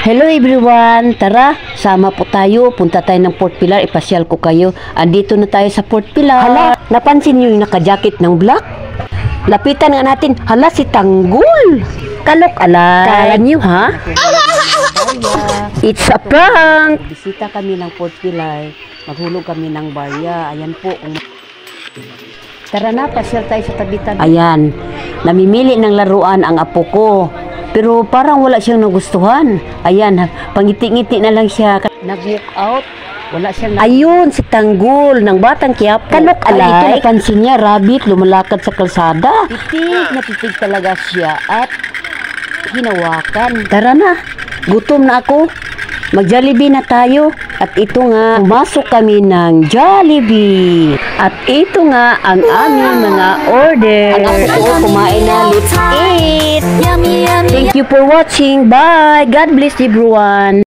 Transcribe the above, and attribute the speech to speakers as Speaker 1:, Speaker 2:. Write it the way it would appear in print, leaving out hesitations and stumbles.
Speaker 1: Hello everyone! Tara, sama po tayo. Punta tayo ng Port Pilar. Ipasyal ko kayo. Andito na tayo sa Port Pilar. Hala, napansin niyo yung naka-jacket ng black? Lapitan nga natin. Hala, si Tanggol! Kalok alay. Kala niyo ha? It's a prank! Bisita kami ng Port Pilar. Maghulog kami ng barya. Ayan po. Tara na, pasyal tayo sa tabi-tabi. Ayan, namimili ng laruan ang apo ko. Pero parang wala siyang nagustuhan. Ayan, pangiti-ngiti na lang siya. Nag-walk out. Wala siyang ayun, si Tanggol ng Batang Quiapo. Kalok alay. Ito napansin niya, rabbit, lumalakad sa kalsada. Natitig talaga siya at hinawakan. Tara na, gutom na ako. Mag-Jollibee na tayo. At ito nga, pumasok kami ng Jollibee. At ito nga ang aming mga order. Ang apo ko kumain na. Let's eat! Thank you for watching. Bye! God bless everyone!